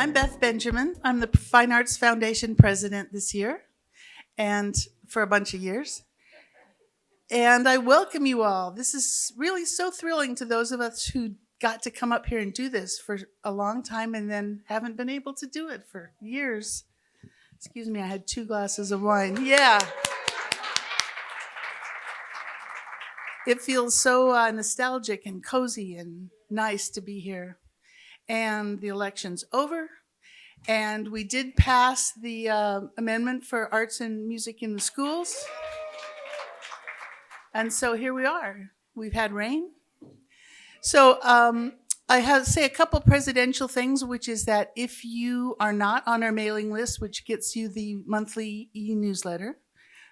I'm Beth Benjamin. I'm the Fine Arts Foundation president this year and for a bunch of years. And I welcome you all. This is really so thrilling to those of us who got to come up here and do this for a long time and then haven't been able to do it for years. Excuse me, I had 2 glasses of wine. Yeah. It feels so nostalgic and cozy and nice to be here. And the election's over. And we did pass the amendment for arts and music in the schools. And so here we are. We've had rain. So I have to say a couple presidential things, which is that if you are not on our mailing list, which gets you the monthly e-newsletter,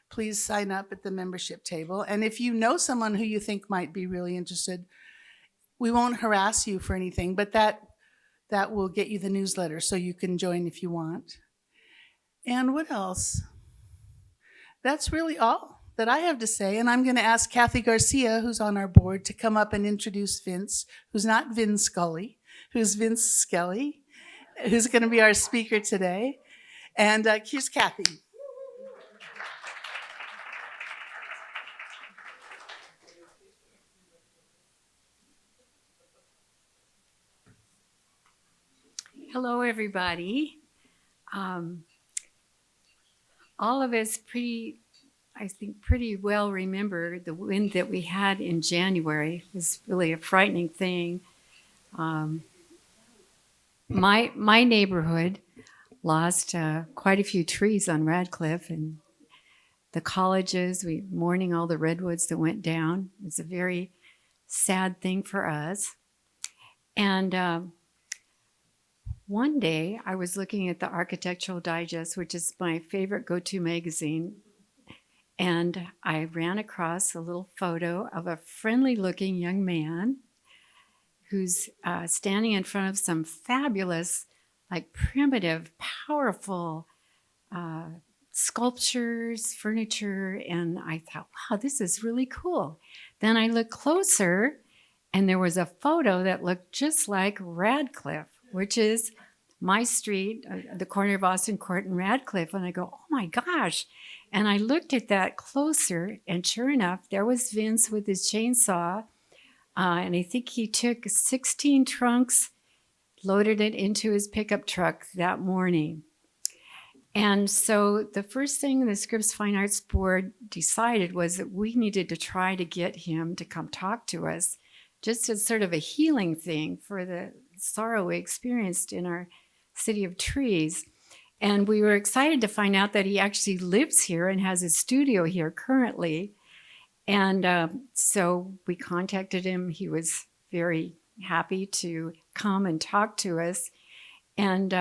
please sign up at the membership table. And if you know someone who you think might be really interested, we won't harass you for anything, but that will get you the newsletter so you can join if you want. And what else? That's really all that I have to say. And I'm going to ask Kathy Garcia, who's on our board, to come up and introduce Vince, who's not Vince Scully, who's Vince Skelly, who's going to be our speaker today. And here's Kathy. Hello, everybody. All of us pretty well remember the wind that we had in January. It was really a frightening thing. My neighborhood lost quite a few trees on Radcliffe, and the colleges, we mourning all the redwoods that went down. It's a very sad thing for us. And one day I was looking at the Architectural Digest, which is my favorite go-to magazine, and I ran across a little photo of a friendly-looking young man who's standing in front of some fabulous, like primitive, powerful sculptures, furniture, and I thought, wow, this is really cool. Then I looked closer, and there was a photo that looked just like Radcliffe, which is my street, the corner of Austin Court and Radcliffe. And I go, oh my gosh. And I looked at that closer, and sure enough, there was Vince with his chainsaw. And I think he took 16 trunks, loaded it into his pickup truck that morning. And so the first thing the Scripps Fine Arts Board decided was that we needed to try to get him to come talk to us, just as sort of a healing thing for the sorrow we experienced in our city of trees. And we were excited to find out that he actually lives here and has a studio here currently. And so we contacted him. He was very happy to come and talk to us. And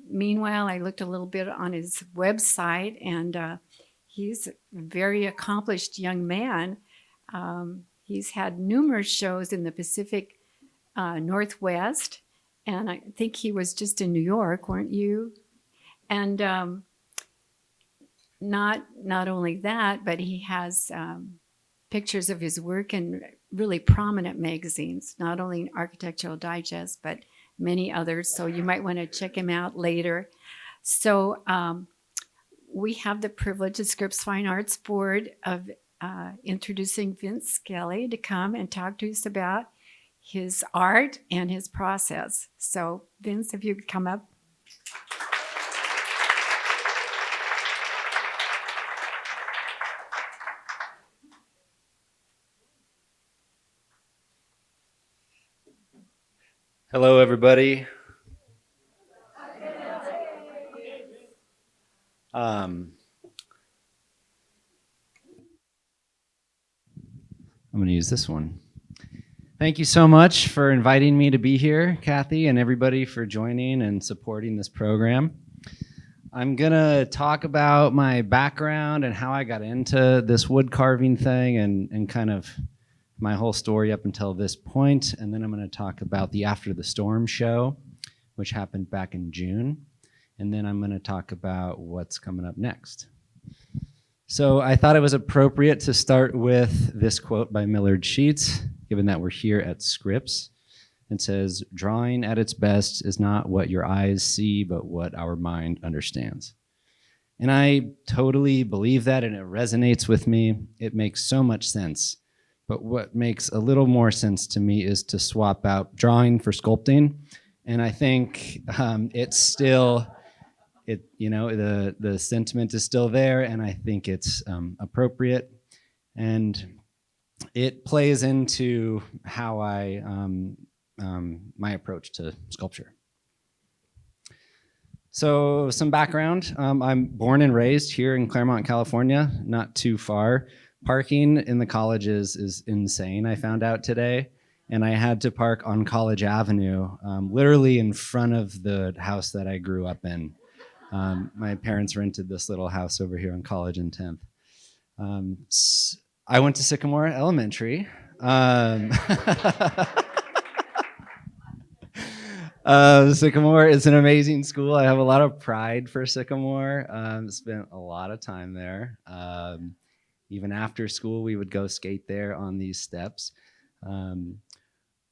meanwhile, I looked a little bit on his website, and he's a very accomplished young man. He's had numerous shows in the Pacific Northwest, and I think he was just in New York, weren't you? And not only that, but he has pictures of his work in really prominent magazines, not only Architectural Digest, but many others. So you might want to check him out later. So we have the privilege of Scripps Fine Arts Board of introducing Vince Skelly to come and talk to us about his art and his process. So Vince, if you could come up. Hello, everybody. I'm going to use this one. Thank you so much for inviting me to be here, Kathy, and everybody for joining and supporting this program. I'm going to talk about my background and how I got into this wood carving thing and kind of my whole story up until this point. And then I'm going to talk about the After the Storm show, which happened back in June. And then I'm going to talk about what's coming up next. So I thought it was appropriate to start with this quote by Millard Sheets, given that we're here at Scripps. It says, "Drawing at its best is not what your eyes see, but what our mind understands." And I totally believe that, and it resonates with me. It makes so much sense. But what makes a little more sense to me is to swap out drawing for sculpting. And I think it's still, the sentiment is still there, and I think it's appropriate. And it plays into how my approach to sculpture. So some background, I'm born and raised here in Claremont, California, not too far. Parking in the colleges is insane, I found out today. And I had to park on College Avenue, literally in front of the house that I grew up in. My parents rented this little house over here on College and 10th. I went to Sycamore Elementary. Sycamore is an amazing school. I have a lot of pride for Sycamore. Spent a lot of time there. Even after school, we would go skate there on these steps.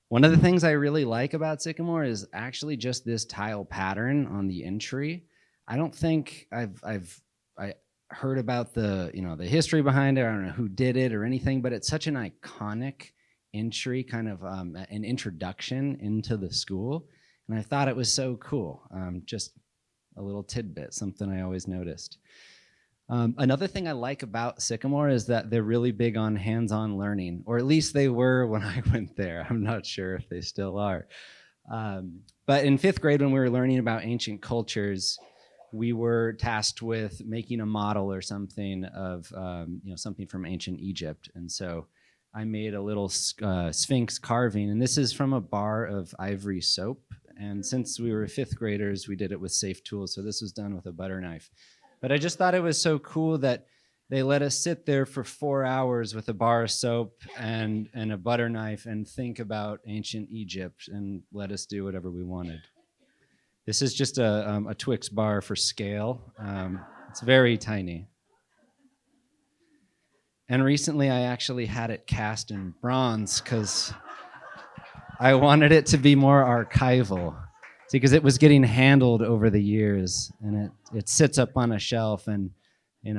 One of the things I really like about Sycamore is actually just this tile pattern on the entry. I don't think I've heard about the history behind it. I don't know who did it or anything, but it's such an iconic entry, kind of an introduction into the school. And I thought it was so cool. Just a little tidbit, something I always noticed. Another thing I like about Sycamore is that they're really big on hands-on learning, or at least they were when I went there. I'm not sure if they still are. But in 5th grade, when we were learning about ancient cultures, we were tasked with making a model or something of something from ancient Egypt. And so I made a little sphinx carving, and this is from a bar of ivory soap. And since we were 5th graders, we did it with safe tools. So this was done with a butter knife. But I just thought it was so cool that they let us sit there for 4 hours with a bar of soap and a butter knife and think about ancient Egypt and let us do whatever we wanted. This is just a Twix bar for scale. It's very tiny. And recently I actually had it cast in bronze because I wanted it to be more archival. See, because it was getting handled over the years, and it sits up on a shelf, and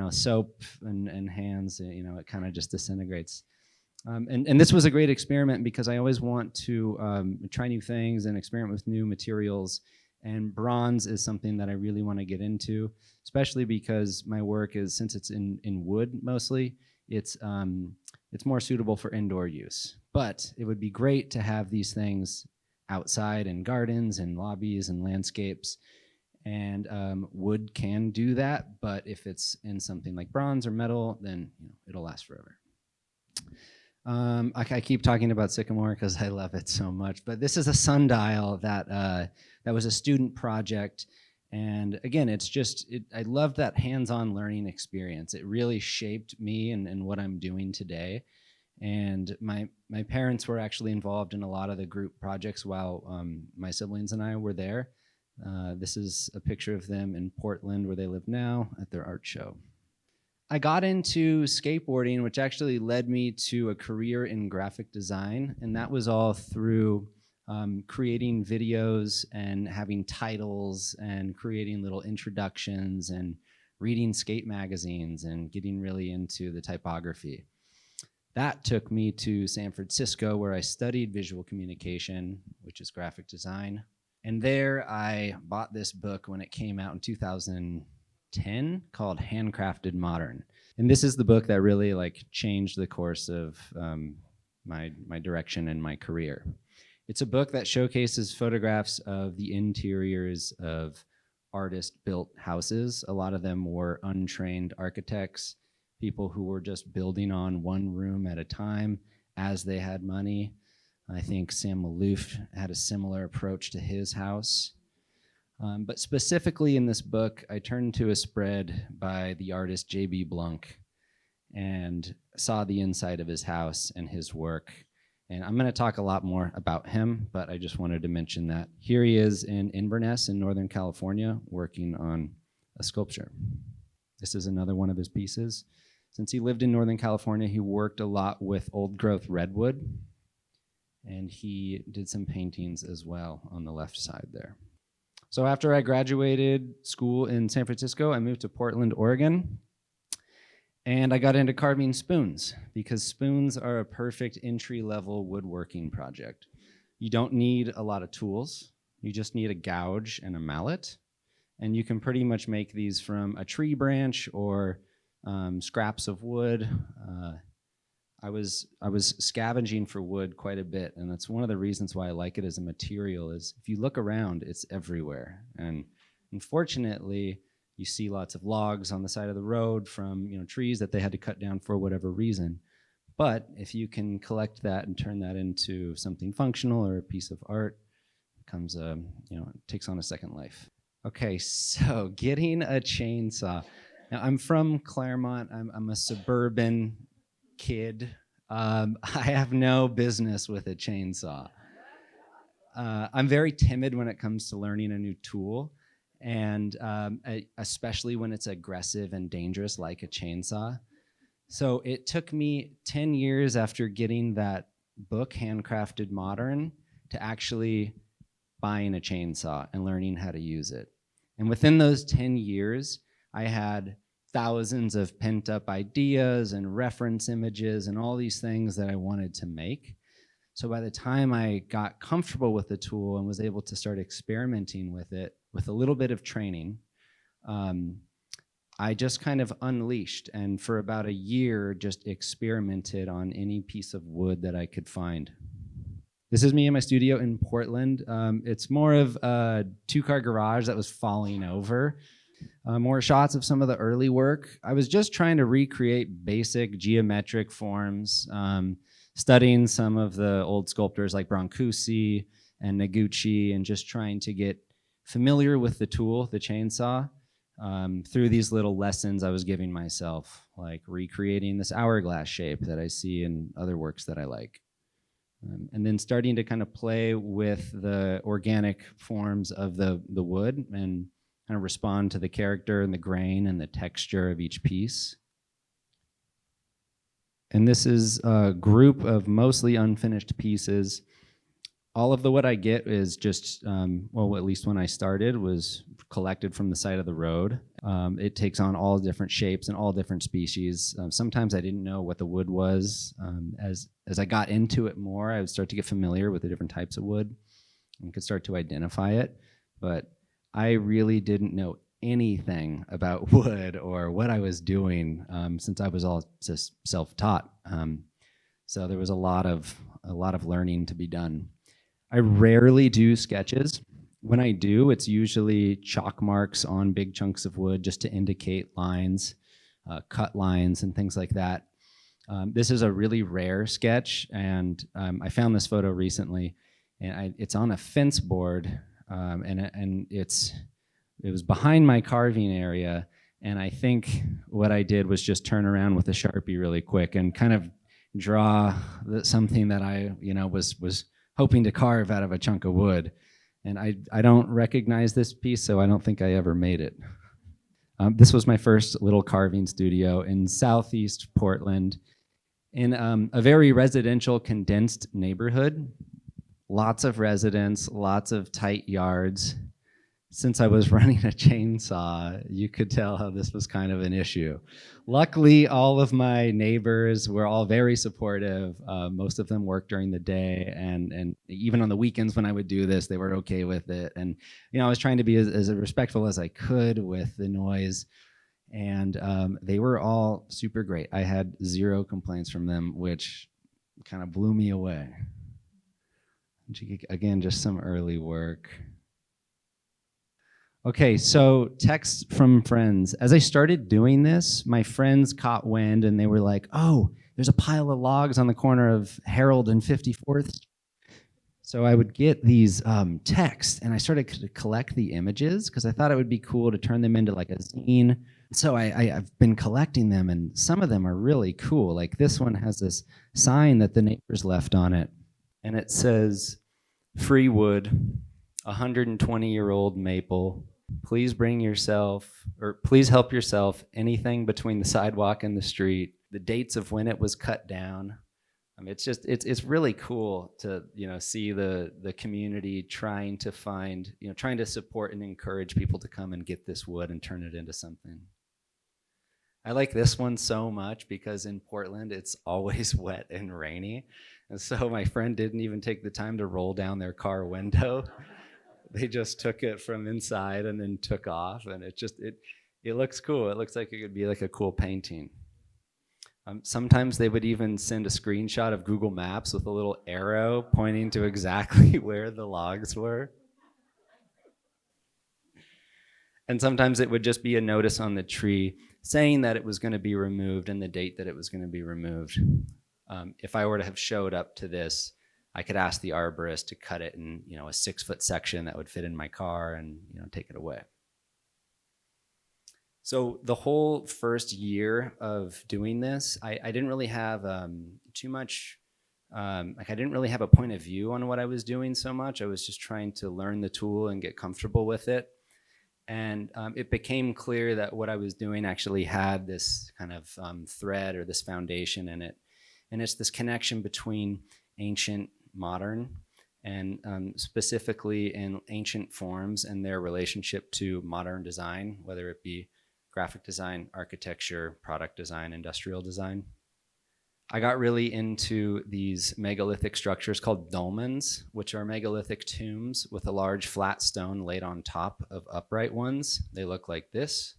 soap and hands, it kind of just disintegrates. And this was a great experiment because I always want to try new things and experiment with new materials. And bronze is something that I really want to get into, especially because my work is, since it's in wood mostly, it's more suitable for indoor use. But it would be great to have these things outside in gardens and lobbies and landscapes. And wood can do that, but if it's in something like bronze or metal, then it'll last forever. I keep talking about Sycamore because I love it so much, but this is a sundial that was a student project. And again, I love that hands-on learning experience. It really shaped me and what I'm doing today. And my parents were actually involved in a lot of the group projects while my siblings and I were there. This is a picture of them in Portland, where they live now, at their art show. I got into skateboarding, which actually led me to a career in graphic design, and that was all through creating videos and having titles and creating little introductions and reading skate magazines and getting really into the typography. That took me to San Francisco, where I studied visual communication, which is graphic design. And there I bought this book when it came out in 2010 called Handcrafted Modern. And this is the book that really changed the course of my direction in my career. It's a book that showcases photographs of the interiors of artist-built houses. A lot of them were untrained architects, people who were just building on one room at a time as they had money. I think Sam Maloof had a similar approach to his house. But specifically in this book, I turned to a spread by the artist J.B. Blunk and saw the inside of his house and his work. And I'm going to talk a lot more about him, but I just wanted to mention that. Here he is in Inverness in Northern California working on a sculpture. This is another one of his pieces. Since he lived in Northern California, he worked a lot with old-growth redwood. and he did some paintings as well on the left side there. So after I graduated school in San Francisco, I moved to Portland, Oregon, and I got into carving spoons because spoons are a perfect entry-level woodworking project. You don't need a lot of tools. You just need a gouge and a mallet, and you can pretty much make these from a tree branch or scraps of wood. I was scavenging for wood quite a bit, and that's one of the reasons why I like it as a material is if you look around, it's everywhere. And unfortunately, you see lots of logs on the side of the road from trees that they had to cut down for whatever reason. But if you can collect that and turn that into something functional or a piece of art, it becomes it takes on a second life. Okay, so getting a chainsaw. Now, I'm from Claremont. I'm a suburban kid. I have no business with a chainsaw. I'm very timid when it comes to learning a new tool, and especially when it's aggressive and dangerous like a chainsaw. So it took me 10 years after getting that book, Handcrafted Modern, to actually buying a chainsaw and learning how to use it. And within those 10 years, I had thousands of pent-up ideas and reference images and all these things that I wanted to make. So by the time I got comfortable with the tool and was able to start experimenting with it, with a little bit of training, I just kind of unleashed, and for about a year just experimented on any piece of wood that I could find. This is me in my studio in Portland. It's more of a two-car garage that was falling over. More shots of some of the early work. I was just trying to recreate basic geometric forms, studying some of the old sculptors like Brancusi and Noguchi, and just trying to get familiar with the tool, the chainsaw, through these little lessons I was giving myself, like recreating this hourglass shape that I see in other works that I like. And then starting to kind of play with the organic forms of the wood and kind of respond to the character and the grain and the texture of each piece. And this is a group of mostly unfinished pieces. All of the wood I get is just, well, at least when I started, was collected from the side of the road. It takes on all different shapes and all different species. Sometimes I didn't know what the wood was. As I got into it more, I would start to get familiar with the different types of wood and could start to identify it. But I really didn't know anything about wood or what I was doing since I was all just self-taught. So there was a lot of learning to be done. I rarely do sketches. When I do, it's usually chalk marks on big chunks of wood just to indicate lines, cut lines, and things like that. This is a really rare sketch, and I found this photo recently, and it's on a fence board, and it was behind my carving area, and I think what I did was just turn around with a Sharpie really quick and kind of draw something that I was hoping to carve out of a chunk of wood. And I don't recognize this piece, so I don't think I ever made it. This was my first little carving studio in Southeast Portland in a very residential, condensed neighborhood. Lots of residents, lots of tight yards. Since I was running a chainsaw, you could tell how this was kind of an issue. Luckily, all of my neighbors were all very supportive. Most of them worked during the day, and even on the weekends when I would do this, they were okay with it. And I was trying to be as respectful as I could with the noise, and they were all super great. I had zero complaints from them, which kind of blew me away. Again, just some early work. Okay, so texts from friends. As I started doing this, my friends caught wind and they were like, oh, there's a pile of logs on the corner of Harold and 54th. So I would get these texts and I started to collect the images because I thought it would be cool to turn them into like a zine. So I've been collecting them, and some of them are really cool. Like this one has this sign that the neighbors left on it, and it says, free wood, 120-year-old maple. Please please help yourself, anything between the sidewalk and the street, the dates of when it was cut down, It's really cool to see the community trying to find trying to support and encourage people to come and get this wood and turn it into something. I like this one so much because in Portland it's always wet and rainy, and so my friend didn't even take the time to roll down their car window. They just took it from inside and then took off, and it looks cool. It looks like it could be like a cool painting. Sometimes they would even send a screenshot of Google Maps with a little arrow pointing to exactly where the logs were. And sometimes it would just be a notice on the tree saying that it was going to be removed and the date that it was going to be removed. If I were to have showed up to this, I could ask the arborist to cut it in a 6-foot section that would fit in my car and take it away. So the whole first year of doing this, I didn't really have too much, I didn't really have a point of view on what I was doing so much. I was just trying to learn the tool and get comfortable with it. And it became clear that what I was doing actually had this kind of thread or this foundation in it. And it's this connection between ancient, modern, and specifically in ancient forms and their relationship to modern design, whether it be graphic design, architecture, product design, industrial design. I got really into these megalithic structures called dolmens, which are megalithic tombs with a large flat stone laid on top of upright ones. They look like this.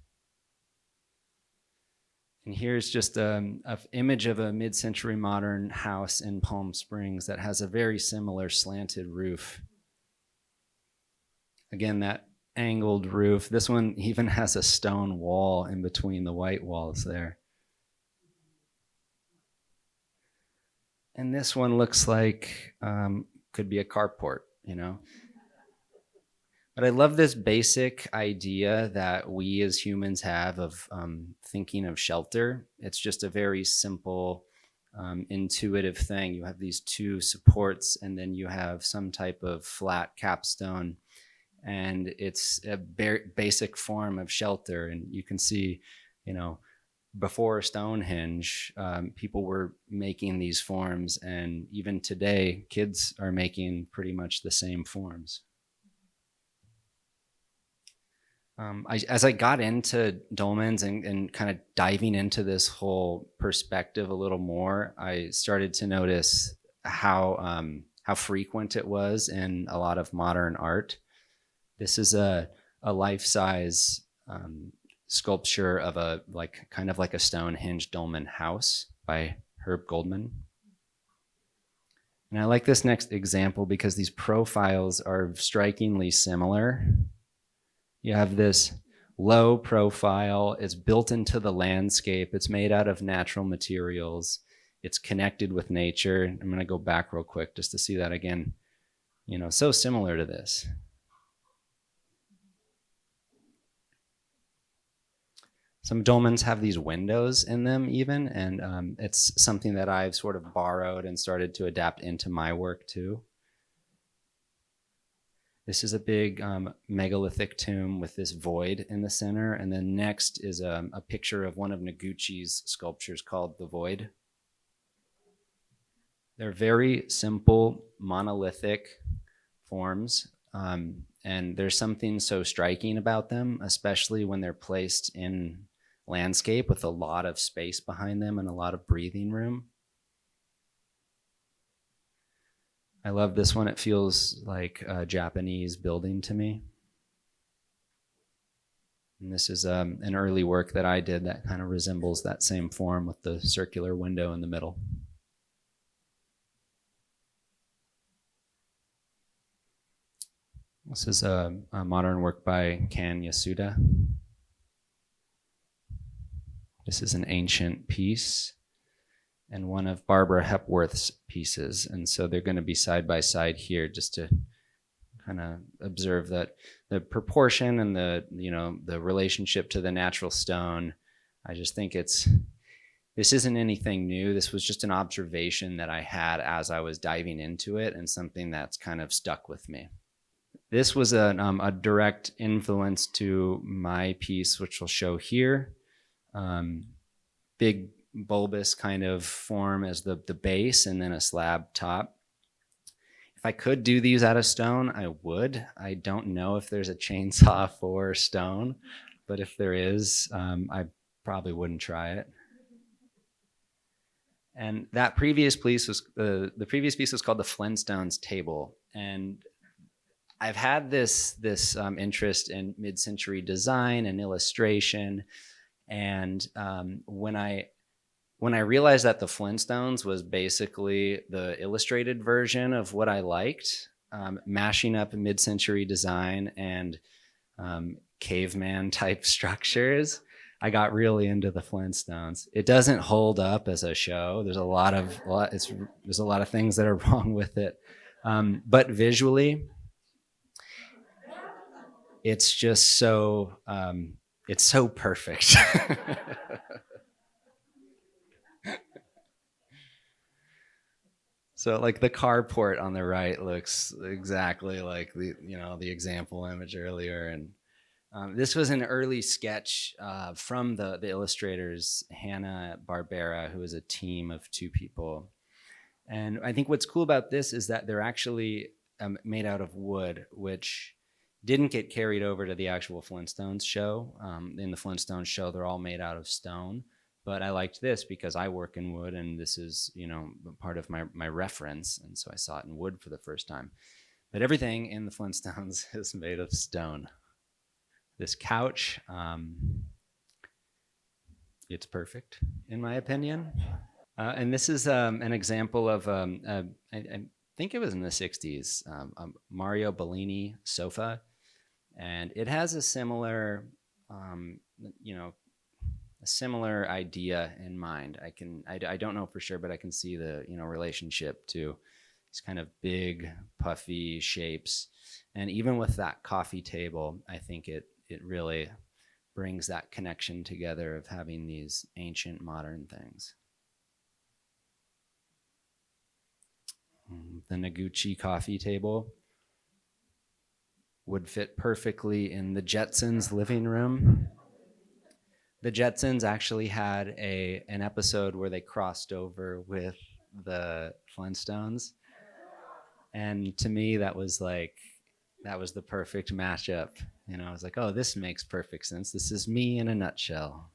And here's just an image of a mid-century modern house in Palm Springs that has a very similar slanted roof. Again, that angled roof. This one even has a stone wall in between the white walls there. And this one looks like could be a carport, But I love this basic idea that we as humans have of thinking of shelter. It's just a very simple, intuitive thing. You have these two supports, and then you have some type of flat capstone. And it's a basic form of shelter. And you can see, before Stonehenge, people were making these forms. And even today, kids are making pretty much the same forms. As I got into dolmens and kind of diving into this whole perspective a little more, I started to notice how frequent it was in a lot of modern art. This is a life-size sculpture of kind of like a Stonehenge dolmen house by Herb Goldman. And I like this next example because these profiles are strikingly similar. You have this low profile. It's built into the landscape. It's made out of natural materials. It's connected with nature. I'm going to go back real quick just to see that again. So similar to this. Some dolmens have these windows in them even, and it's something that I've sort of borrowed and started to adapt into my work too. This is a big megalithic tomb with this void in the center, and then next is a picture of one of Noguchi's sculptures called The Void. They're very simple, monolithic forms, and there's something so striking about them, especially when they're placed in landscape with a lot of space behind them and a lot of breathing room. I love this one. It feels like a Japanese building to me. And this is an early work that I did that kind of resembles that same form with the circular window in the middle. This is a modern work by Kan Yasuda. This is an ancient piece and one of Barbara Hepworth's pieces. And so they're going to be side by side here just to kind of observe that the proportion and the relationship to the natural stone. I just think this isn't anything new. This was just an observation that I had as I was diving into it and something that's kind of stuck with me. This was a direct influence to my piece, which we'll show here. Big bulbous kind of form as the base and then a slab top. If I could do these out of stone, I would. I don't know if there's a chainsaw for stone, but if there is, I probably wouldn't try it. And that previous piece was the previous piece was called the Flintstones table. And I've had this interest in mid-century design and illustration. And when I realized that the Flintstones was basically the illustrated version of what I liked, mashing up mid-century design and caveman type structures, I got really into the Flintstones. It doesn't hold up as a show. There's a lot of things that are wrong with it, but visually, it's just so it's so perfect. So like the carport on the right looks exactly like the example image earlier, and this was an early sketch from the illustrators, Hannah Barbera, who is a team of 2 people. And I think what's cool about this is that they're actually made out of wood, which didn't get carried over to the actual Flintstones show. In the Flintstones show, they're all made out of stone. But I liked this because I work in wood, and this is, part of my reference. And so I saw it in wood for the first time. But everything in the Flintstones is made of stone. This couch, it's perfect, in my opinion. And this is an example of, I think it was in the 60s, Mario Bellini sofa. And it has a similar, a similar idea in mind. I don't know for sure, but I can see the, relationship to these kind of big, puffy shapes. And even with that coffee table, I think it really brings that connection together of having these ancient modern things. The Noguchi coffee table would fit perfectly in the Jetsons' living room. The Jetsons actually had an episode where they crossed over with the Flintstones. And to me, that was the perfect matchup. I was like, oh, this makes perfect sense. This is me in a nutshell.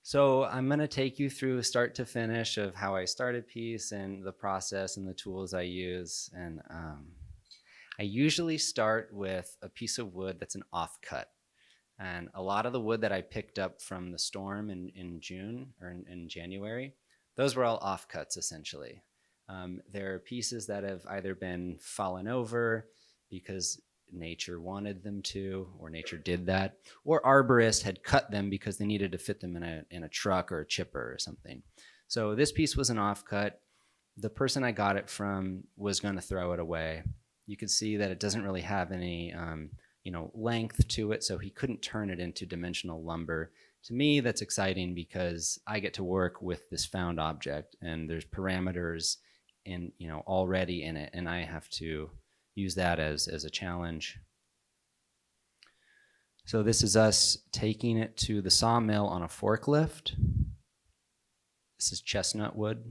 So I'm going to take you through start to finish of how I started piece and the process and the tools I use. And I usually start with a piece of wood that's an offcut. And a lot of the wood that I picked up from the storm in June or in January, those were all offcuts essentially. There are pieces that have either been fallen over because nature wanted them to, or nature did that, or arborists had cut them because they needed to fit them in a truck or a chipper or something. So this piece was an offcut. The person I got it from was going to throw it away. You could see that it doesn't really have any length to it, so he couldn't turn it into dimensional lumber. To me, that's exciting because I get to work with this found object, and there's parameters already in it, and I have to use that as a challenge. So this is us taking it to the sawmill on a forklift. This is chestnut wood.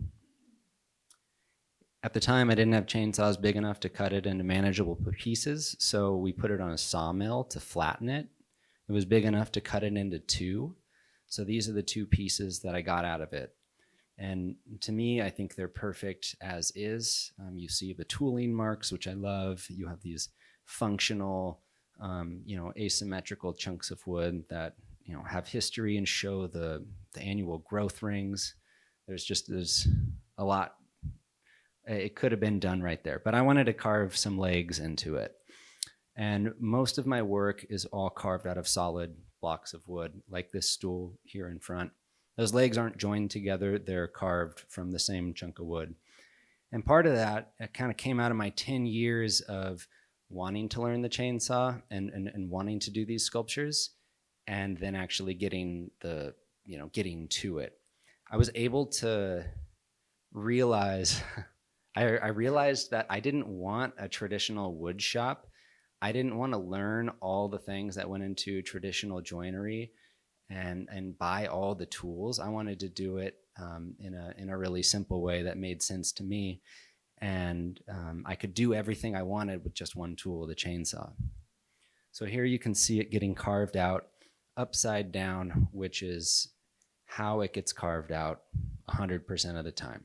At the time, I didn't have chainsaws big enough to cut it into manageable pieces, so we put it on a sawmill to flatten it. It was big enough to cut it into 2. So these are the 2 pieces that I got out of it. And to me, I think they're perfect as is. You see the tooling marks, which I love. You have these functional, asymmetrical chunks of wood that, have history and show the annual growth rings. There's a lot. It could have been done right there, but I wanted to carve some legs into it. And most of my work is all carved out of solid blocks of wood, like this stool here in front. Those legs aren't joined together. They're carved from the same chunk of wood. And part of that, it kind of came out of my 10 years of wanting to learn the chainsaw and wanting to do these sculptures, and then actually getting to it. I was able to realize, I realized that I didn't want a traditional wood shop. I didn't want to learn all the things that went into traditional joinery and buy all the tools. I wanted to do it in a really simple way that made sense to me. And I could do everything I wanted with just one tool, the chainsaw. So here you can see it getting carved out upside down, which is how it gets carved out 100% of the time.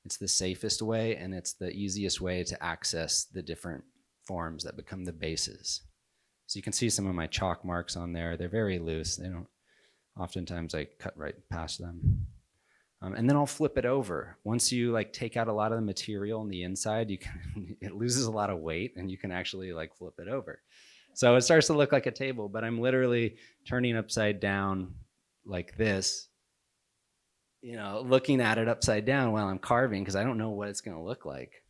It's the safest way, and it's the easiest way to access the different forms that become the bases. So you can see some of my chalk marks on there. They're very loose. They don't, oftentimes I cut right past them. And then I'll flip it over. Once you like take out a lot of the material on the inside, you can it loses a lot of weight, and you can actually like flip it over. So it starts to look like a table, but I'm literally turning upside down like this, you know, looking at it upside down while I'm carving because I don't know what it's going to look like.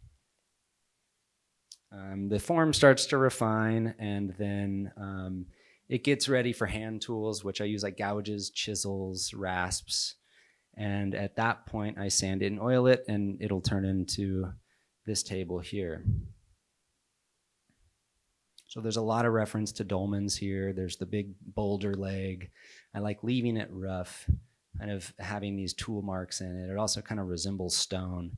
The form starts to refine, and then it gets ready for hand tools, which I use like gouges, chisels, rasps. And at that point, I sand it and oil it, and it'll turn into this table here. So there's a lot of reference to dolmens here. There's the big boulder leg. I like leaving it rough, kind of having these tool marks in it. It also kind of resembles stone.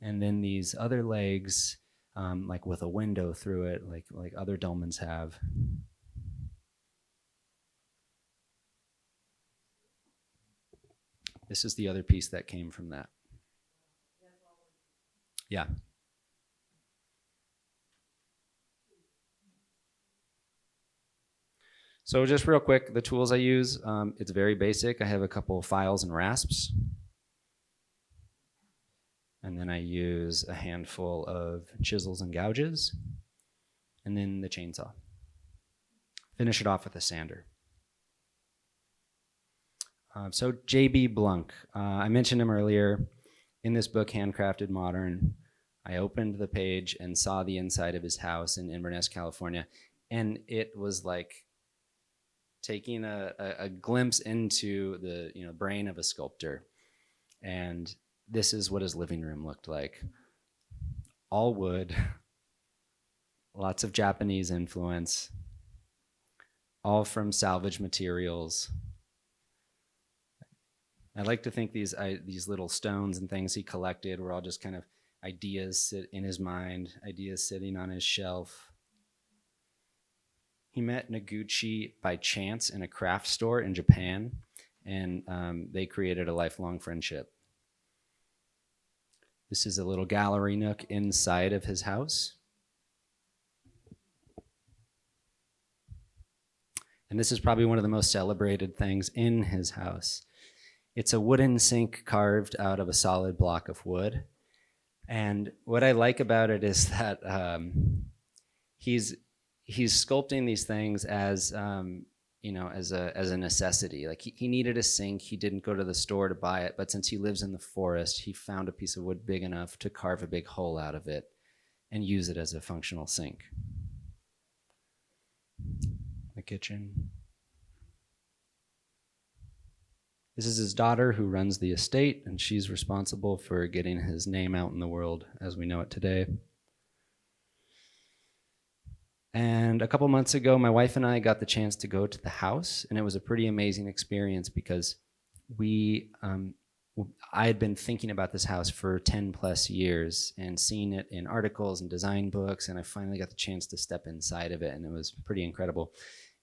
And then these other legs, like with a window through it, like other dolmens have. This is the other piece that came from that. Yeah. So just real quick, the tools I use, it's very basic. I have a couple of files and rasps. And then I use a handful of chisels and gouges. And then the chainsaw. Finish it off with a sander. So J.B. Blunk, I mentioned him earlier. In this book, Handcrafted Modern, I opened the page and saw the inside of his house in Inverness, California. And it was like taking a glimpse into the brain of a sculptor. And this is what his living room looked like. All wood, lots of Japanese influence, all from salvage materials. I like to think these little stones and things he collected were all just kind of ideas sit in his mind, ideas sitting on his shelf. He met Noguchi by chance in a craft store in Japan, and they created a lifelong friendship. This is a little gallery nook inside of his house. And this is probably one of the most celebrated things in his house. It's a wooden sink carved out of a solid block of wood. And what I like about it is that he's sculpting these things as as a necessity. Like he needed a sink. He didn't go to the store to buy it, but since he lives in the forest, he found a piece of wood big enough to carve a big hole out of it and use it as a functional sink. The kitchen. This is his daughter who runs the estate, and she's responsible for getting his name out in the world as we know it today. And a couple months ago, my wife and I got the chance to go to the house, and it was a pretty amazing experience because I had been thinking about this house for 10 plus years and seeing it in articles and design books, and I finally got the chance to step inside of it, and it was pretty incredible.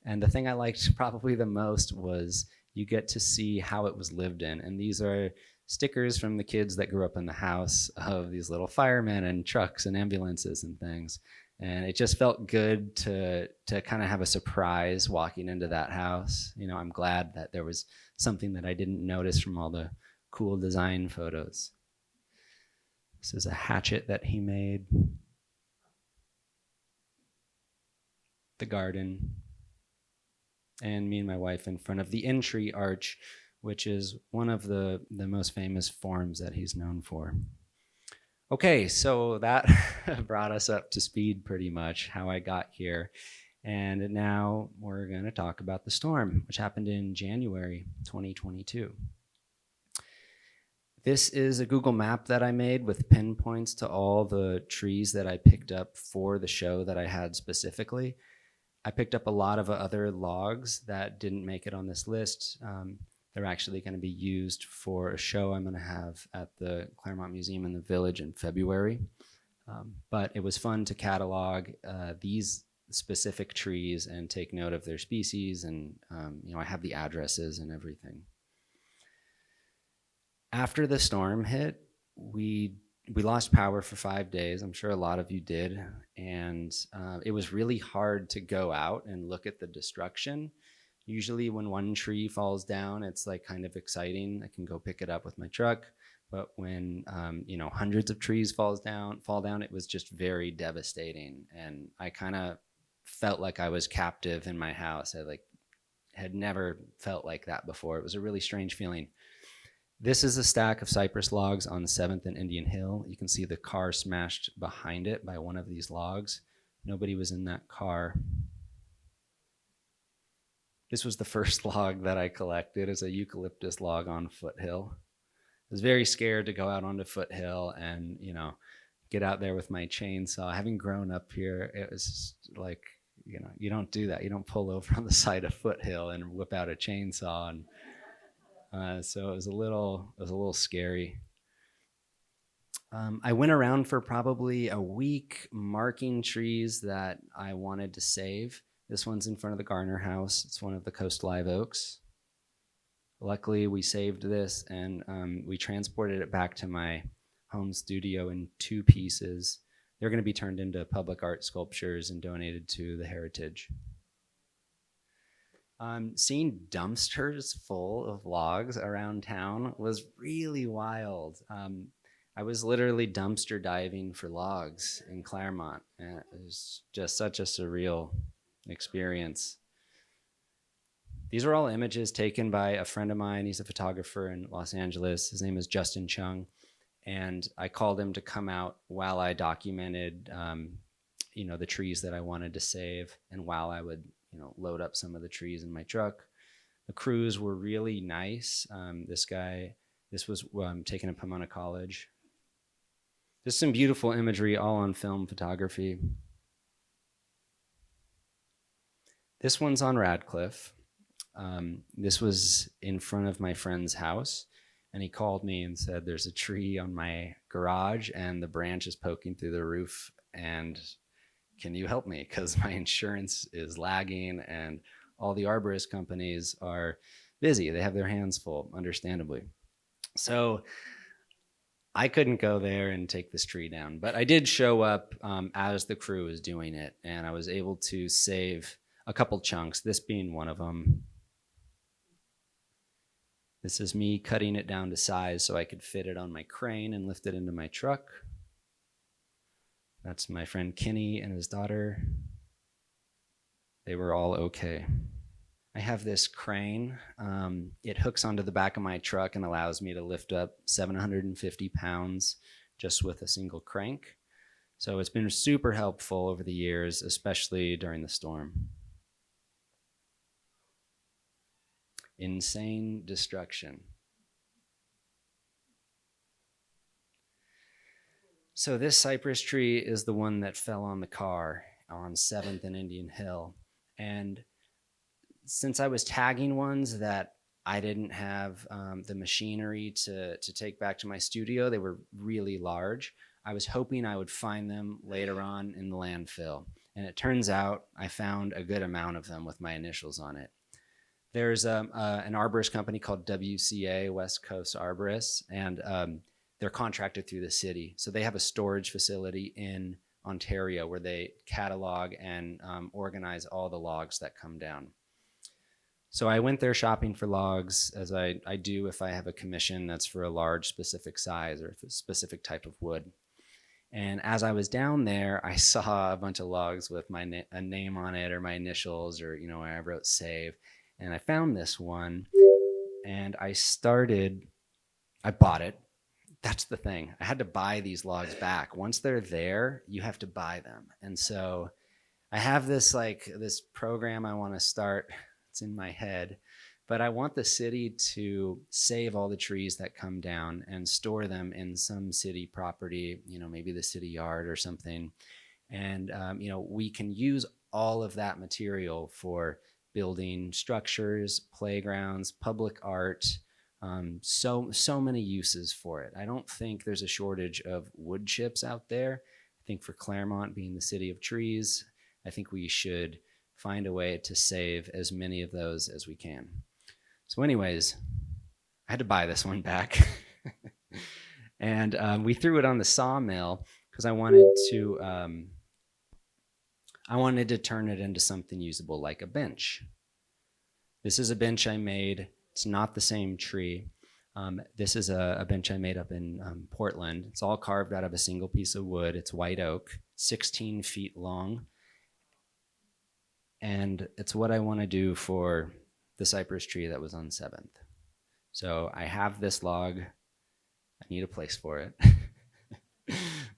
And the thing I liked probably the most was you get to see how it was lived in. And these are stickers from the kids that grew up in the house of these little firemen and trucks and ambulances and things. And it just felt good to kind of have a surprise walking into that house. I'm glad that there was something that I didn't notice from all the cool design photos. This is a hatchet that he made. The garden. And me and my wife in front of the entry arch, which is one of the most famous forms that he's known for. Okay, so that brought us up to speed pretty much, how I got here. And now we're going to talk about the storm, which happened in January 2022. This is a Google map that I made with pinpoints to all the trees that I picked up for the show that I had specifically. I picked up a lot of other logs that didn't make it on this list. They're actually going to be used for a show I'm going to have at the Claremont Museum in the Village in February. But it was fun to catalog these specific trees and take note of their species, and I have the addresses and everything. After the storm hit, we lost power for 5 days. I'm sure a lot of you did. And it was really hard to go out and look at the destruction. Usually when one tree falls down, it's like kind of exciting. I can go pick it up with my truck. But when, hundreds of trees fall down, it was just very devastating. And I kind of felt like I was captive in my house. I had never felt like that before. It was a really strange feeling. This is a stack of cypress logs on 7th and Indian Hill. You can see the car smashed behind it by one of these logs. Nobody was in that car. This was the first log that I collected. It's a eucalyptus log on Foothill. I was very scared to go out onto Foothill and, get out there with my chainsaw. Having grown up here, it was just like, you don't do that. You don't pull over on the side of Foothill and whip out a chainsaw. And so it was a little scary. I went around for probably a week marking trees that I wanted to save. This one's in front of the Garner House. It's one of the Coast Live Oaks. Luckily, we saved this, and we transported it back to my home studio in 2 pieces. They're going to be turned into public art sculptures and donated to the Heritage. Seeing dumpsters full of logs around town was really wild. I was literally dumpster diving for logs in Claremont, and it was just such a surreal experience. These are all images taken by a friend of mine. He's a photographer in Los Angeles. His name is Justin Chung, and I called him to come out while I documented, the trees that I wanted to save, and while I would load up some of the trees in my truck. The crews were really nice. This was taken at Pomona College. Just some beautiful imagery, all on film photography. This one's on Radcliffe. This was in front of my friend's house, and he called me and said, there's a tree on my garage and the branch is poking through the roof, and can you help me? Because my insurance is lagging and all the arborist companies are busy. They have their hands full, understandably. So I couldn't go there and take this tree down, but I did show up as the crew was doing it, and I was able to save a couple chunks, this being one of them. This is me cutting it down to size so I could fit it on my crane and lift it into my truck. That's my friend Kenny and his daughter. They were all okay. I have this crane. It hooks onto the back of my truck and allows me to lift up 750 pounds just with a single crank. So it's been super helpful over the years, especially during the storm. Insane destruction. So this cypress tree is the one that fell on the car on 7th and Indian Hill. And since I was tagging ones that I didn't have the machinery to take back to my studio, they were really large. I was hoping I would find them later on in the landfill. And it turns out I found a good amount of them with my initials on it. There's an arborist company called WCA, West Coast Arborists, and they're contracted through the city. So they have a storage facility in Ontario where they catalog and organize all the logs that come down. So I went there shopping for logs, as I do if I have a commission that's for a large specific size or a specific type of wood. And as I was down there, I saw a bunch of logs with a name on it or my initials, or where I wrote save. And I found this one, and I bought it. That's the thing. I had to buy these logs back. Once they're there, you have to buy them. And so I have this program I want to start. It's in my head, but I want the city to save all the trees that come down and store them in some city property, maybe the city yard or something. And, we can use all of that material for building structures, playgrounds, public art, so many uses for it. I don't think there's a shortage of wood chips out there. I think for Claremont being the city of trees, I think we should find a way to save as many of those as we can. So anyways, I had to buy this one back. And we threw it on the sawmill because I wanted to turn it into something usable, like a bench. This is a bench I made. It's not the same tree. This is a bench I made up in Portland. It's all carved out of a single piece of wood. It's white oak, 16 feet long. And it's what I want to do for the cypress tree that was on 7th. So I have this log. I need a place for it.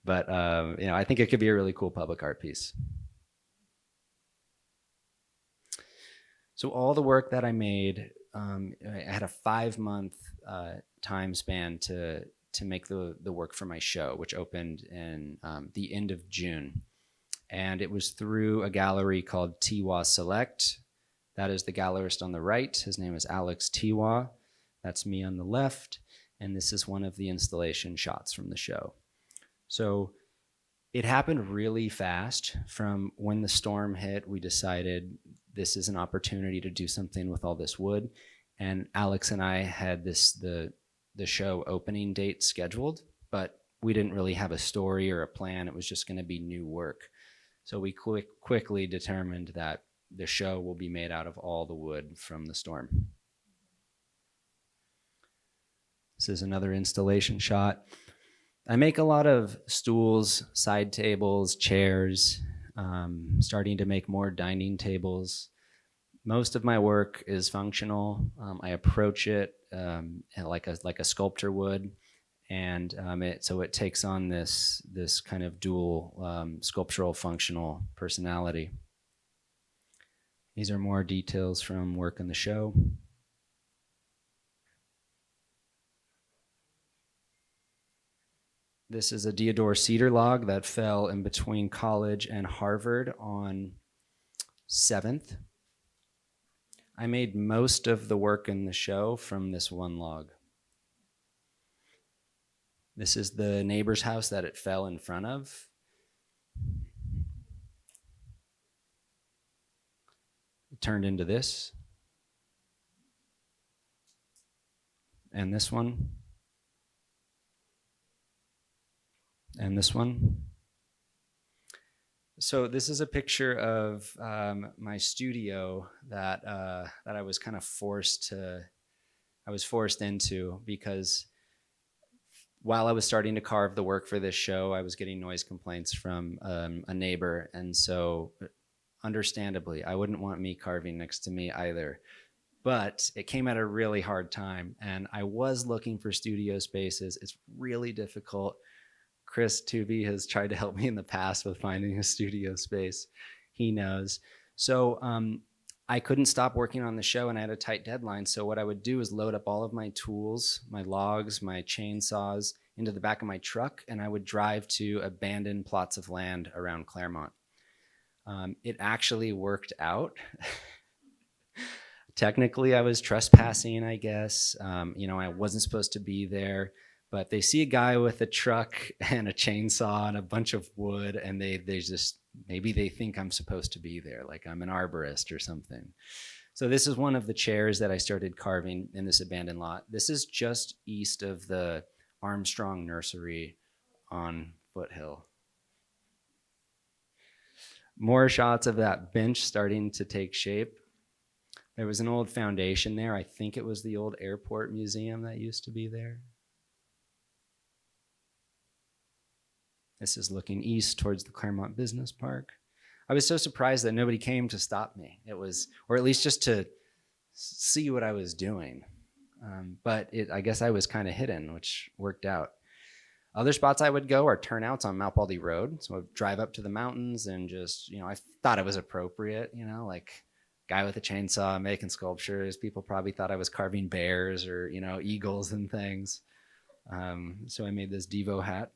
But I think it could be a really cool public art piece. So all the work that I made, I had a 5-month time span to make the work for my show, which opened in the end of June. And it was through a gallery called Tiwa Select. That is the gallerist on the right. His name is Alex Tiwa. That's me on the left. And this is one of the installation shots from the show. So it happened really fast. From when the storm hit, we decided this is an opportunity to do something with all this wood. And Alex and I had the show opening date scheduled, but we didn't really have a story or a plan. It was just going to be new work. So we quickly determined that the show will be made out of all the wood from the storm. This is another installation shot. I make a lot of stools, side tables, chairs, starting to make more dining tables. Most of my work is functional. I approach it like a sculptor would, and it takes on this kind of dual sculptural functional personality. These are more details from work in the show. This is a deodar cedar log that fell in between college and Harvard on 7th. I made most of the work in the show from this one log. This is the neighbor's house that it fell in front of. It turned into this. And this one. And this one. So this is a picture of my studio that I was kind of forced into, because while I was starting to carve the work for this show, I was getting noise complaints from a neighbor, and so understandably, I wouldn't want me carving next to me either. But it came at a really hard time, and I was looking for studio spaces. It's really difficult. Chris Tooby has tried to help me in the past with finding a studio space. He knows. So I couldn't stop working on the show, and I had a tight deadline. So what I would do is load up all of my tools, my logs, my chainsaws into the back of my truck, and I would drive to abandoned plots of land around Claremont. It actually worked out. Technically, I was trespassing, I guess. I wasn't supposed to be there. But they see a guy with a truck and a chainsaw and a bunch of wood, and they just, maybe they think I'm supposed to be there, like I'm an arborist or something. So this is one of the chairs that I started carving in this abandoned lot. This is just east of the Armstrong Nursery on Foothill. More shots of that bench starting to take shape. There was an old foundation there. I think it was the old airport museum that used to be there. This is looking east towards the Claremont Business Park. I was so surprised that nobody came to stop me. Or at least just to see what I was doing. But I guess I was kind of hidden, which worked out. Other spots I would go are turnouts on Mount Baldy Road. So I'd drive up to the mountains and just, I thought it was appropriate, like guy with a chainsaw making sculptures. People probably thought I was carving bears or, eagles and things. So I made this Devo hat.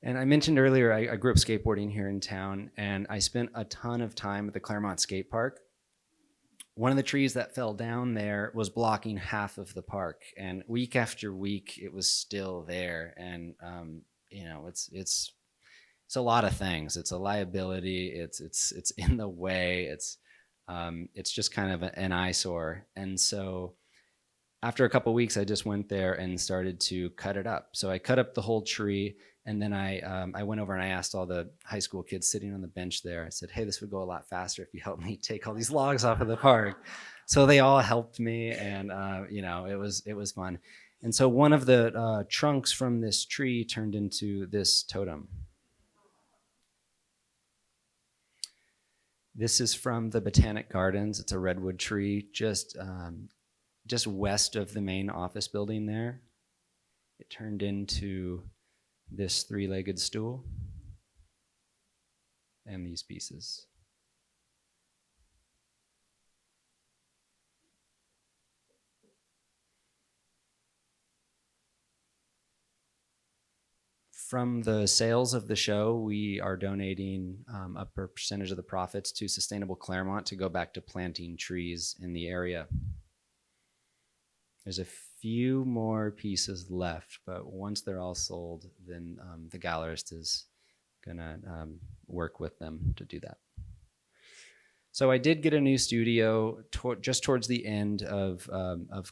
And I mentioned earlier, I grew up skateboarding here in town, and I spent a ton of time at the Claremont skate park. One of the trees that fell down there was blocking half of the park, and week after week, it was still there. And it's a lot of things. It's a liability. It's in the way. It's just kind of an eyesore. And so after a couple of weeks, I just went there and started to cut it up. So I cut up the whole tree, and then I went over and I asked all the high school kids sitting on the bench there. I said, "Hey, this would go a lot faster if you helped me take all these logs off of the park." So they all helped me, and it was fun. And so one of the trunks from this tree turned into this totem. This is from the Botanic Gardens. It's a redwood tree just west of the main office building there. It turned into this 3-legged stool and these pieces. From the sales of the show, we are donating a percentage of the profits to Sustainable Claremont to go back to planting trees in the area. There's a few more pieces left, but once they're all sold, then the gallerist is gonna work with them to do that. So I did get a new studio just towards the end of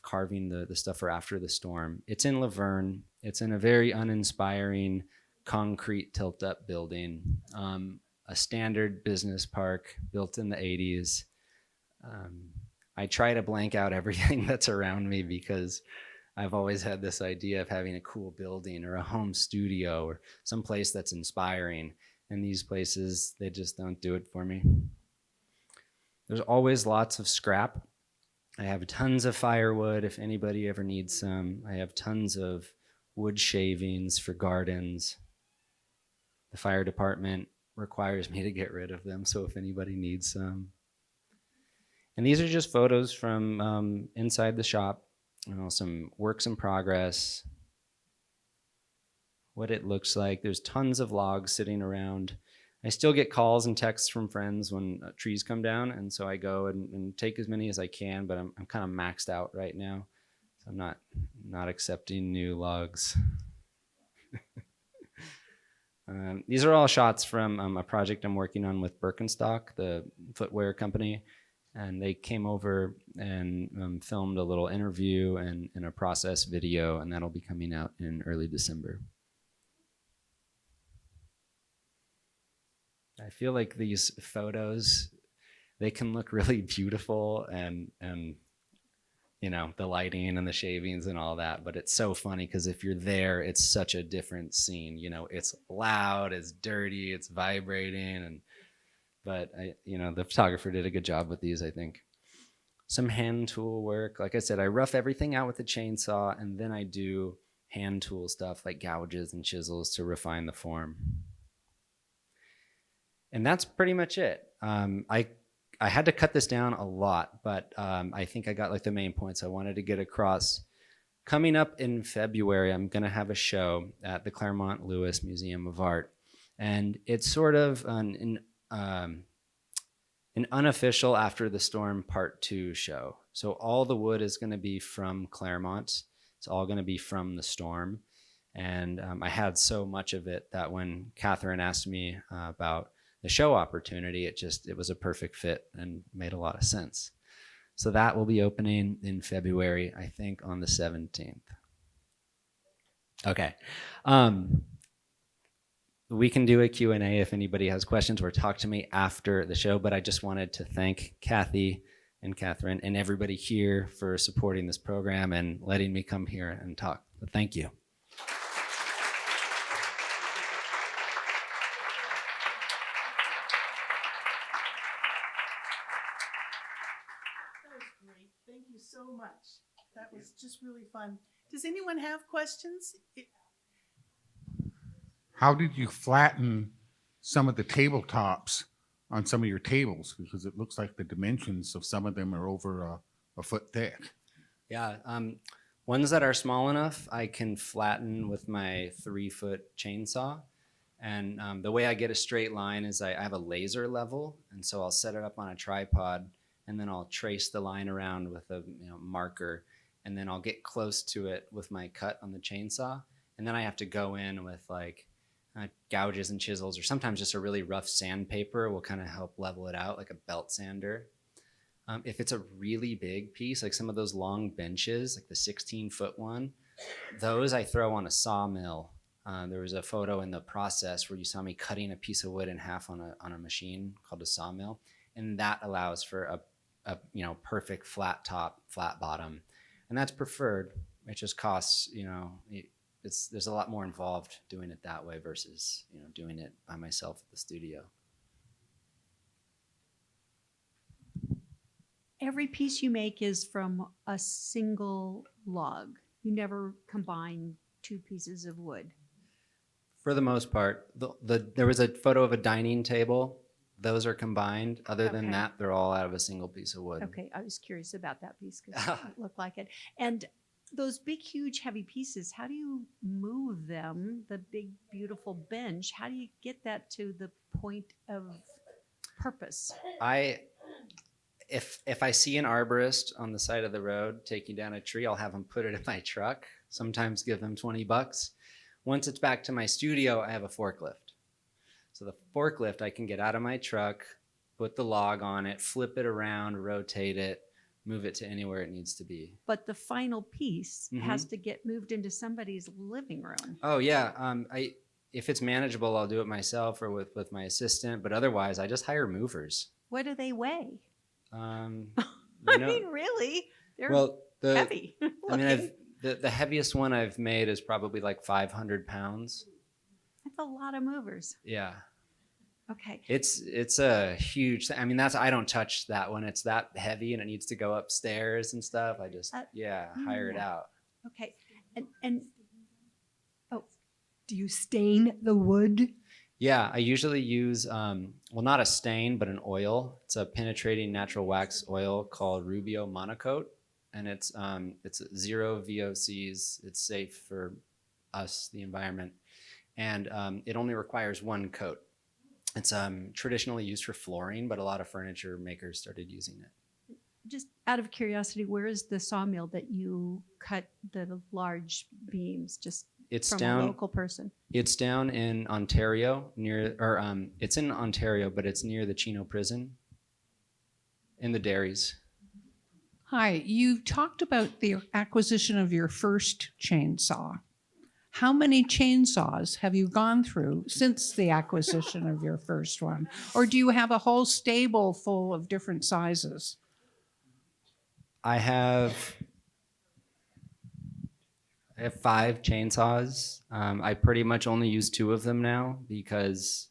carving the stuff for After the Storm. It's in Laverne. It's in a very uninspiring concrete tilt-up building, a standard business park built in the 80s. I try to blank out everything that's around me because I've always had this idea of having a cool building or a home studio or some place that's inspiring. And these places, they just don't do it for me. There's always lots of scrap. I have tons of firewood if anybody ever needs some. I have tons of wood shavings for gardens. The fire department requires me to get rid of them, so if anybody needs some. And these are just photos from inside the shop, some works in progress, what it looks like. There's tons of logs sitting around. I still get calls and texts from friends when trees come down, and so I go and take as many as I can, but I'm kind of maxed out right now. So I'm not accepting new logs. These are all shots from a project I'm working on with Birkenstock, the footwear company. And they came over and filmed a little interview and a process video, and that'll be coming out in early December. I feel like these photos, they can look really beautiful and the lighting and the shavings and all that, but it's so funny because if you're there, it's such a different scene. It's loud, it's dirty, it's vibrating, but the photographer did a good job with these, I think. Some hand tool work. Like I said, I rough everything out with a chainsaw, and then I do hand tool stuff like gouges and chisels to refine the form. And that's pretty much it. I had to cut this down a lot, but I think I got like the main points I wanted to get across. Coming up in February, I'm going to have a show at the Claremont Lewis Museum of Art. And it's sort of an unofficial After the Storm Part 2 show. So all the wood is going to be from Claremont. It's all going to be from the storm. And I had so much of it that when Catherine asked me about the show opportunity, it was a perfect fit and made a lot of sense. So that will be opening in February, I think on the 17th. Okay. We can do a Q&A if anybody has questions, or talk to me after the show, but I just wanted to thank Kathy and Catherine and everybody here for supporting this program and letting me come here and talk. But thank you. That was great. Thank you so much. That was just really fun. Does anyone have questions? How did you flatten some of the tabletops on some of your tables? Because it looks like the dimensions of some of them are over a foot thick. Yeah, ones that are small enough, I can flatten with my 3-foot chainsaw. And the way I get a straight line is I have a laser level, and so I'll set it up on a tripod, and then I'll trace the line around with a marker, and then I'll get close to it with my cut on the chainsaw, and then I have to go in with like gouges and chisels, or sometimes just a really rough sandpaper will kind of help level it out, like a belt sander. If it's a really big piece, like some of those long benches, like the 16-foot one, those I throw on a sawmill. There was a photo in the process where you saw me cutting a piece of wood in half on a machine called a sawmill, and that allows for a perfect flat top, flat bottom, and that's preferred. It just costs, there's a lot more involved doing it that way versus doing it by myself at the studio. Every piece you make is from a single log. You never combine two pieces of wood. For the most part, there was a photo of a dining table. Those are combined. Other than Okay. that, they're all out of a single piece of wood. Okay, I was curious about that piece because it looked like it. And those big, huge, heavy pieces, how do you move them? The big, beautiful bench, how do you get that to the point of purpose? If I see an arborist on the side of the road taking down a tree, I'll have them put it in my truck. Sometimes give them $20. Once it's back to my studio, I have a forklift. So the forklift, I can get out of my truck, put the log on it, flip it around, rotate it, move it to anywhere it needs to be. But the final piece has to get moved into somebody's living room. Oh yeah, if it's manageable, I'll do it myself or with my assistant. But otherwise, I just hire movers. What do they weigh? I I mean, really? They're heavy. I mean, the heaviest one I've made is probably like 500 pounds. That's a lot of movers. Yeah. Okay. It's a huge thing. I mean, I don't touch that one. It's that heavy and it needs to go upstairs and stuff. I just, hire it out. Okay. And do you stain the wood? Yeah, I usually use, not a stain, but an oil. It's a penetrating natural wax oil called Rubio Monocoat. And it's 0 VOCs. It's safe for us, the environment. And it only requires one coat. It's traditionally used for flooring, but a lot of furniture makers started using it. Just out of curiosity, where is the sawmill that you cut the large beams? Just from a local person? It's down in Ontario, it's in Ontario, but it's near the Chino prison in the dairies. Hi, you talked about the acquisition of your first chainsaw. How many chainsaws have you gone through since the acquisition of your first one? Or do you have a whole stable full of different sizes? I have 5 chainsaws. I pretty much only use 2 of them now because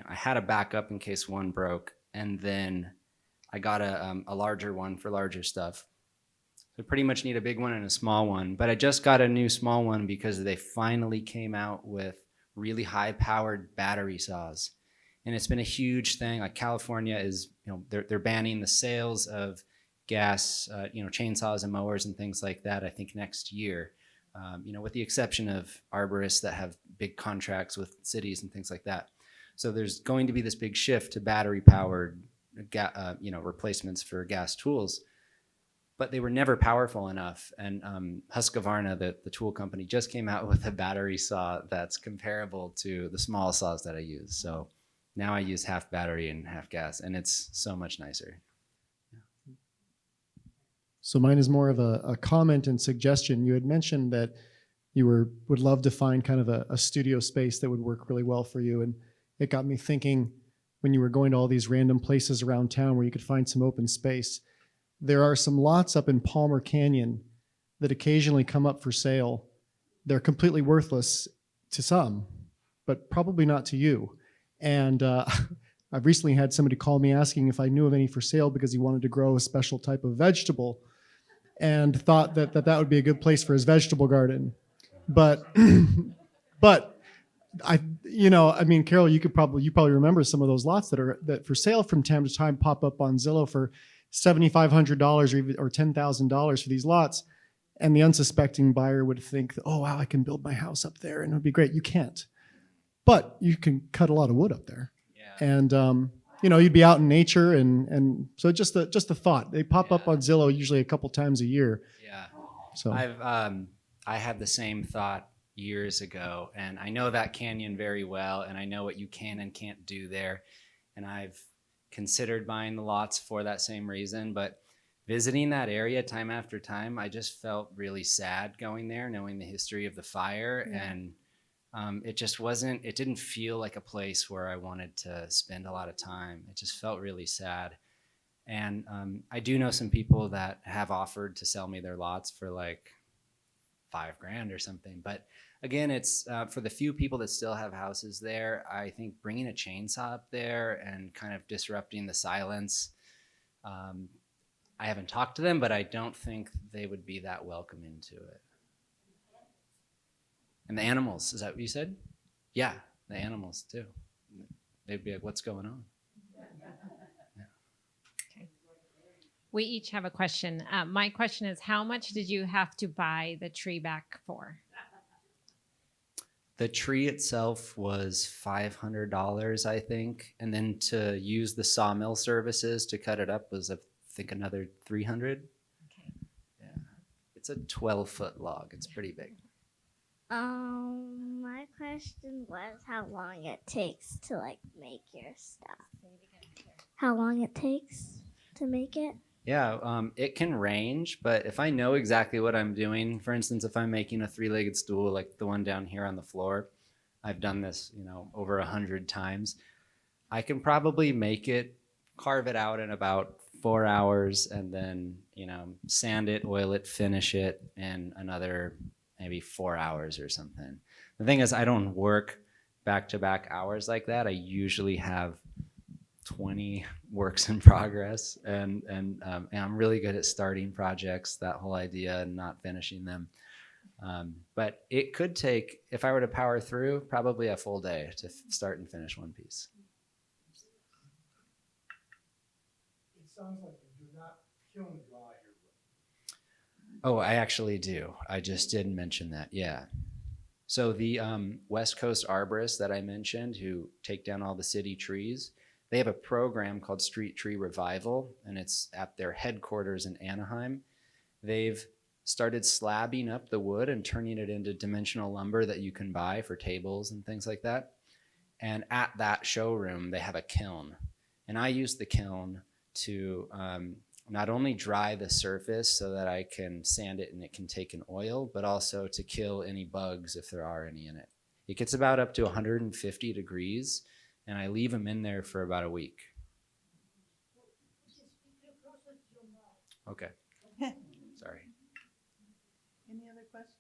I had a backup in case one broke, and then I got a larger one for larger stuff. So I pretty much need a big one and a small one, but I just got a new small one because they finally came out with really high-powered battery saws, and it's been a huge thing. Like California is, they're banning the sales of gas, chainsaws and mowers and things like that, I think next year, with the exception of arborists that have big contracts with cities and things like that. So there's going to be this big shift to battery-powered, replacements for gas tools, but they were never powerful enough. And Husqvarna, the tool company, just came out with a battery saw that's comparable to the small saws that I use. So now I use half battery and half gas, and it's so much nicer. So mine is more of a comment and suggestion. You had mentioned that you would love to find kind of a studio space that would work really well for you. And it got me thinking, when you were going to all these random places around town where you could find some open space, there are some lots up in Palmer Canyon that occasionally come up for sale. They're completely worthless to some, but probably not to you. And I've recently had somebody call me asking if I knew of any for sale because he wanted to grow a special type of vegetable and thought that would be a good place for his vegetable garden. But Carol, you probably remember some of those lots that for sale from time to time pop up on Zillow for $7,500 or $10,000 for these lots. And the unsuspecting buyer would think, oh, wow, I can build my house up there and it would be great. You can't. but you can cut a lot of wood up there. Yeah. And you'd be out in nature, and so just the thought. They pop up Yeah. on Zillow usually a couple times a year. Yeah. So I had the same thought years ago, and I know that canyon very well, and I know what you can and can't do there, and I've considered buying the lots for that same reason. But visiting that area time after time, I just felt really sad going there, knowing the history of the fire. Yeah. And it didn't feel like a place where I wanted to spend a lot of time. It just felt really sad. And I do know some people that have offered to sell me their lots for like $5,000 or something. But again, it's for the few people that still have houses there, I think bringing a chainsaw up there and kind of disrupting the silence. I haven't talked to them, but I don't think they would be that welcoming to it. And the animals, is that what you said? Yeah, the animals too. They'd be like, what's going on? We each have a question. My question is, how much did you have to buy the tree back for? The tree itself was $500, I think. And then to use the sawmill services to cut it up was, I think, another $300. Okay. Yeah. It's a 12-foot log. It's pretty big. My question was how long it takes to like make your stuff. How long it takes to make it? Yeah, it can range, but if I know exactly what I'm doing, for instance, if I'm making a 3-legged stool like the one down here on the floor, I've done this, over 100 times. I can probably carve it out in about 4 hours, and then, sand it, oil it, finish it in another maybe 4 hours or something. The thing is, I don't work back-to-back hours like that. I usually have 20 works in progress, and I'm really good at starting projects, that whole idea, and not finishing them. But it could take, if I were to power through, probably a full day to start and finish one piece. It sounds like you do not kiln dry your wood. Oh, I actually do. I just didn't mention that. Yeah. So the West Coast arborists that I mentioned, who take down all the city trees, they have a program called Street Tree Revival, and it's at their headquarters in Anaheim. They've started slabbing up the wood and turning it into dimensional lumber that you can buy for tables and things like that. And at that showroom, they have a kiln. And I use the kiln to not only dry the surface so that I can sand it and it can take an oil, but also to kill any bugs if there are any in it. It gets about up to 150 degrees, and I leave them in there for about a week. Okay. Sorry. Any other questions?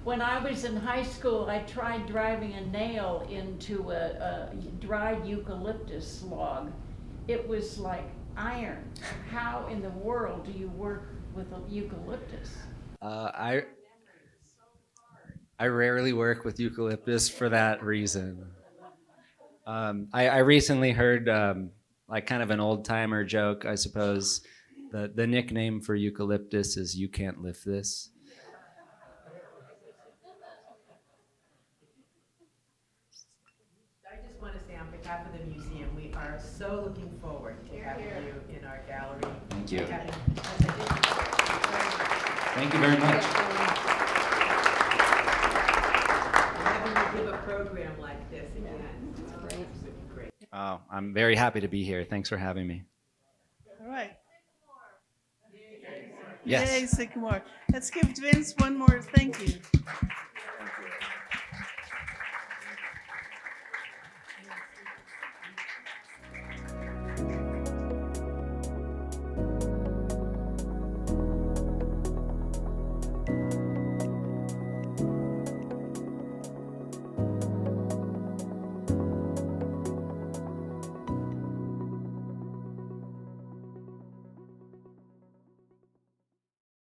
When I was in high school, I tried driving a nail into a dried eucalyptus log. It was like iron. How in the world do you work with a eucalyptus? I rarely work with eucalyptus for that reason. I recently heard like kind of an old timer joke, I suppose. The nickname for eucalyptus is "You Can't Lift This." I just want to say on behalf of the museum, we are so looking forward to having you in our gallery. Thank you. Thank you very much. Having you give a program like this again. It's great. Great. Oh, I'm very happy to be here. Thanks for having me. All right. Yes. Yay, Sycamore. Let's give Vince one more thank you.